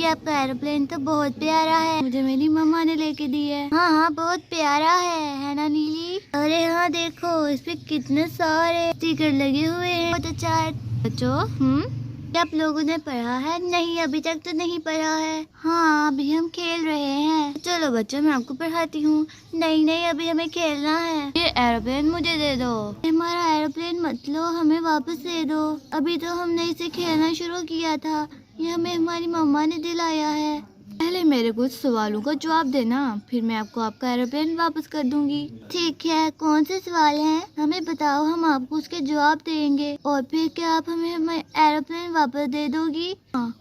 ये आपका एरोप्लेन तो बहुत प्यारा है, मुझे मेरी मम्मा ने लेके दी है। हाँ हाँ बहुत प्यारा है ना नीली? अरे हाँ देखो इस पे कितने सारे स्टिकर लगे हुए हैं, बहुत अच्छा है। बच्चों क्या आप लोगों ने पढ़ा है? नहीं अभी तक तो नहीं पढ़ा है। हाँ अभी हम खेल रहे हैं। चलो बच्चों मैं आपको पढ़ाती हूँ। नहीं नहीं अभी हमें खेलना है। ये एरोप्लेन मुझे दे दो। हमारा एरोप्लेन मत लो, हमें वापस दे दो। अभी तो हमने इसे खेलना शुरू किया था, ये हमें हमारी मम्मा ने दिलाया है। पहले मेरे कुछ सवालों का जवाब देना, फिर मैं आपको आपका एरोप्लेन वापस कर दूंगी। ठीक है, कौन से सवाल हैं? हमें बताओ, हम आपको उसके जवाब देंगे और फिर क्या आप हमें एरोप्लेन वापस दे दोगी? हाँ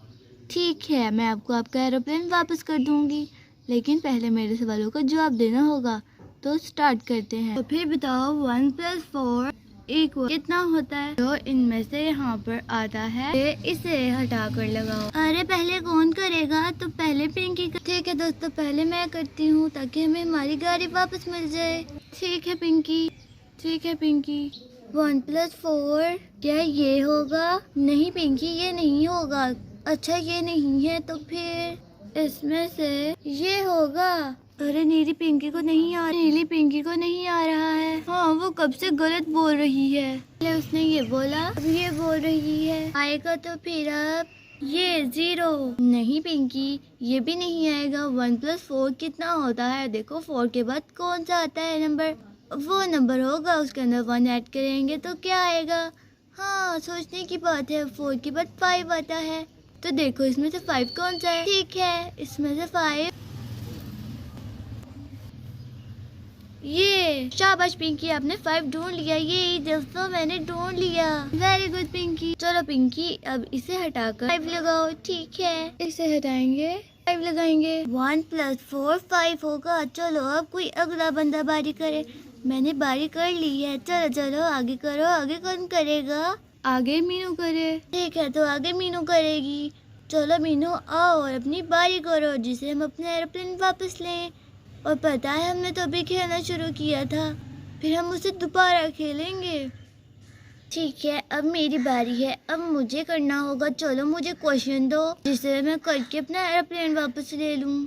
ठीक है, मैं आपको आपका एरोप्लेन वापस कर दूंगी, लेकिन पहले मेरे सवालों का जवाब देना होगा। तो स्टार्ट करते हैं। तो फिर बताओ 1+4 इक्वल कितना होता है? तो इनमें से यहाँ पर आता है, इसे हटा कर लगाओ। अरे पहले कौन करेगा? तो पहले पिंकी कर। ठीक है दोस्तों, पहले मैं करती हूँ ताकि हमें हमारी गाड़ी वापस मिल जाए। ठीक है पिंकी। 1+4 क्या ये होगा? नहीं पिंकी ये नहीं होगा। अच्छा ये नहीं है तो फिर इसमें से ये होगा। अरे नीली पिंकी को नहीं आ रहा है। हाँ वो कब से गलत बोल रही है। पहले उसने ये बोला अब ये बोल रही है। आएगा तो फिर अब ये 0। नहीं पिंकी ये भी नहीं आएगा। 1+4 कितना होता है? देखो 4 के बाद कौन सा आता है नंबर? वो नंबर होगा, उसके अंदर 1 ऐड करेंगे तो क्या आएगा? हाँ सोचने की बात है। 4 के बाद 5 आता है, तो देखो इसमें से 5 कौन सा है? ठीक है इसमें से 5 ये। शाबाश पिंकी आपने 5 ढूंढ लिया। ये दोस्तों मैंने ढूंढ लिया। Very good Pinky. चलो पिंकी अब इसे हटाकर 5 लगाओ। ठीक है इसे हटाएंगे, 5 लगाएंगे। 1+4 5 होगा। चलो अब कोई अगला बंदा बारी करे। मैंने बारी कर ली है। चलो चलो आगे करो। आगे कौन करेगा? आगे मीनू करे। ठीक है तो आगे मीनू करेगी। चलो मीनू आओ और अपनी बारी करो, जिसे हम अपना एरोप्लेन वापस लें। और पता है हमने तो अभी खेलना शुरू किया था, फिर हम उसे दोबारा खेलेंगे। ठीक है अब मेरी बारी है, अब मुझे करना होगा। चलो मुझे क्वेश्चन दो जिसे मैं करके अपना एरोप्लेन वापस ले लूं।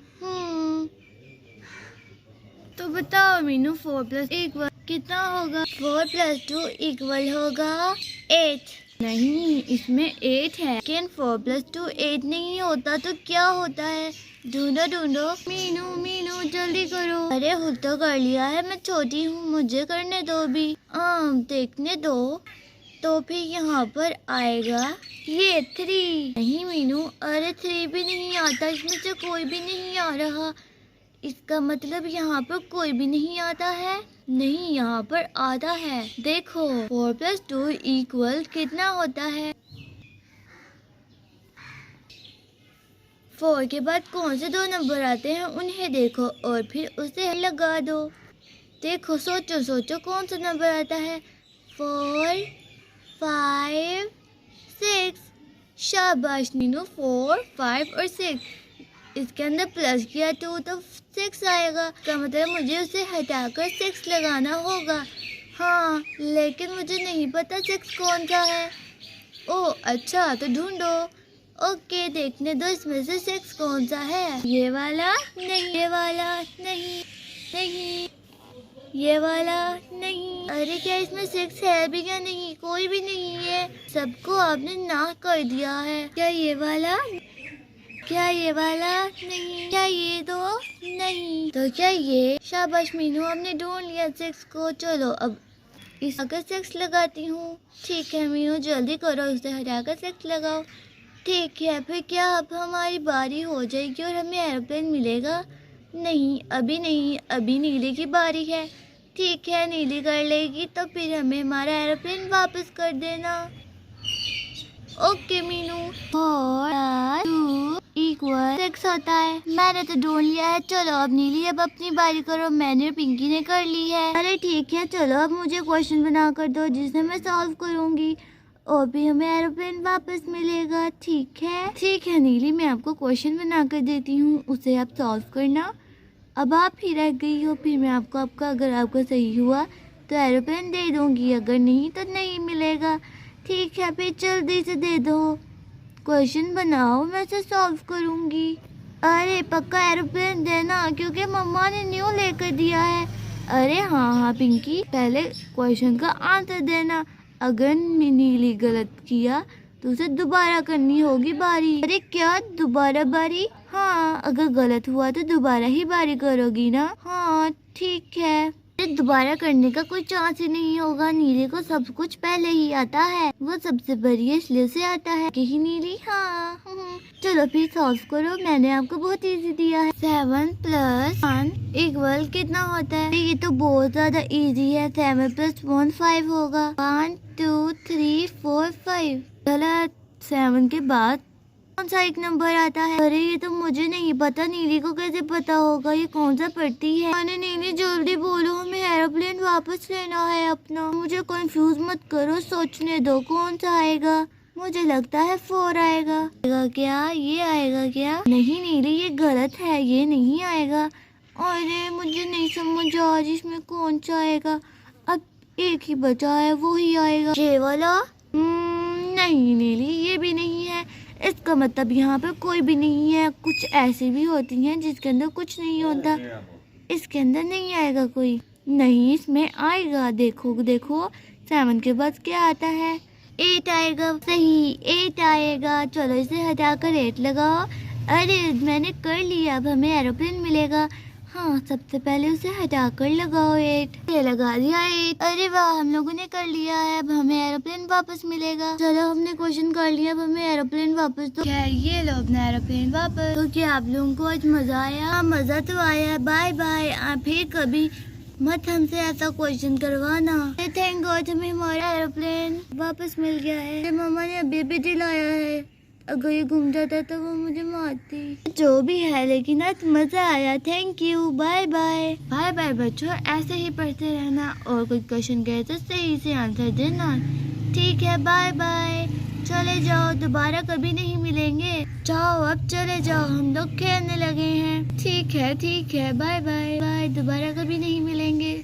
तो बताओ मीनू 4+1 कितना होगा? 4+2 इक्वल होगा 8। नहीं इसमें 8 है, लेकिन 4+2 8 नहीं होता तो क्या होता है? ढूंढो ढूंढो। मीनू जल्दी करो। अरे खुद तो कर लिया है, मैं छोटी हूँ, मुझे करने दो भी। देखने दो। तो फिर यहाँ पर आएगा ये 3। नहीं मीनू, अरे 3 भी नहीं आता, इसमें से कोई भी नहीं आ रहा। इसका मतलब यहाँ पर कोई भी नहीं आता है। नहीं यहाँ पर आता है। देखो 4+2 इक्वल कितना होता है? 4 के बाद कौन से 2 नंबर आते हैं उन्हें देखो और फिर उसे लगा दो। देखो सोचो कौन सा नंबर आता है? 4 5 6। शाबाश मीनू, 4 5 और 6। इसके अंदर प्लस किया तो 6 आएगा। इसका मतलब मुझे उसे हटाकर 6 लगाना होगा। हाँ लेकिन मुझे नहीं पता 6 कौन सा है। ओह अच्छा तो ढूंढो। ओके देखने दो इसमें से 6 कौन सा है। ये वाला नहीं, ये वाला नहीं, नहीं ये वाला नहीं। अरे क्या इसमें 6 है भी क्या? नहीं कोई भी नहीं है, सबको आपने ना कर दिया है। क्या ये वाला? क्या ये वाला? नहीं। क्या ये दो? नहीं। तो क्या ये? शाबाश मीनू आपने ढूंढ लिया 6 को। चलो अब इस अगर 6 लगाती हूँ। ठीक है मीनू जल्दी करो, उसे हटाकर 6 लगाओ। ठीक है फिर क्या अब हमारी बारी हो जाएगी और हमें एरोप्लेन मिलेगा? नहीं अभी नहीं, अभी नीली की बारी है। ठीक है नीली कर लेगी तो फिर हमें हमारा एरोप्लेन वापस कर देना। ओके मीनू। 4+2 इक्वल 6 होता है। मैंने तो ढूंढ लिया है। चलो अब नीली अब अपनी बारी करो। मैंने पिंकी ने कर ली है। अरे ठीक है चलो अब मुझे क्वेश्चन बना कर दो जिसे मैं सॉल्व करूंगी और भी हमें एरोप्लेन वापस मिलेगा। ठीक है नीली, मैं आपको क्वेश्चन बना कर देती हूँ, उसे आप सॉल्व करना। अब आप ही रह गई हो, फिर मैं आपको अगर आपका सही हुआ तो एरोप्लेन दे दूंगी, अगर नहीं तो नहीं मिलेगा। ठीक है फिर जल्दी से दे दो। क्वेश्चन बनाओ, मैं इसे सॉल्व करूंगी। अरे पक्का एरोप्लेन देना, क्योंकि मम्मा ने न्यू लेकर दिया है। अरे हाँ पिंकी, पहले क्वेश्चन का आंसर देना। अगर नीली गलत किया तो उसे दोबारा करनी होगी बारी। अरे क्या दोबारा बारी? हाँ, अगर गलत हुआ तो दोबारा ही बारी करोगी ना? हाँ ठीक है। दोबारा करने का कोई चांस ही नहीं होगा। नीले को सब कुछ पहले ही आता है, वो सबसे बड़ी है इसलिए उसे आता है कि ही नीली। हाँ चलो फिर सॉल्व करो, मैंने आपको बहुत इजी दिया है। 7 + 1 = कितना होता है? ये तो बहुत ज्यादा इजी है। 7 + 1 5 होगा। 1 2 3 4 5। गलत। 7 के बाद कौन सा एक नंबर आता है? अरे ये तो मुझे नहीं पता, नीली को कैसे पता होगा? ये कौन सा पढ़ती है? अरे नीली जल्दी बोलो, हमें एरोप्लेन वापस लेना है अपना। मुझे कंफ्यूज मत करो, सोचने दो कौन सा आएगा। मुझे लगता है 4 आएगा। क्या ये आएगा क्या? नहीं नीली, ये गलत है, ये नहीं आएगा। अरे मुझे नहीं समझ आ रही इसमें कौन सा आएगा। अब एक ही बचा है, वो ही आएगा। ये वाला? नहीं नीली, ये भी नहीं है। इसका मतलब यहाँ पे कोई भी नहीं है। कुछ ऐसी भी होती हैं जिसके अंदर कुछ नहीं होता। इसके अंदर नहीं आएगा कोई। नहीं, इसमें आएगा। देखो देखो, 7 के बाद क्या आता है? 8 आएगा। सही, 8 आएगा। चलो इसे हटाकर 8 लगाओ। अरे मैंने कर लिया, अब हमें एरोप्लेन मिलेगा। हाँ, सबसे पहले उसे हटाकर लगाओ 8। ये लगा दिया 8। अरे वाह, हम लोगों ने कर लिया है। अब हमें एरोप्लेन वापस मिलेगा। चलो हमने क्वेश्चन कर लिया, अब हमें एरोप्लेन वापस दो। क्या ये लो अपना एरोप्लेन वापस। तो क्या आप लोगों को आज मजा आया? मजा तो आया। Bye bye. आप फिर कभी मत हमसे ऐसा क्वेश्चन करवाना। थैंक गॉड हमें हमारा एरोप्लेन वापस मिल गया है। मम्मा ने अभी भी दिलाया है, अगर ये घूम जाता तो वो मुझे मारती। जो भी है, लेकिन आज मजा आया। Thank you. Bye bye. Bye bye बच्चों, ऐसे ही पढ़ते रहना और कोई क्वेश्चन कहे तो सही से आंसर देना। ठीक है, बाय बाय। चले जाओ, दोबारा कभी नहीं मिलेंगे। जाओ अब चले जाओ, हम लोग खेलने लगे हैं। ठीक है, बाय बाय। बाय, दोबारा कभी नहीं मिलेंगे।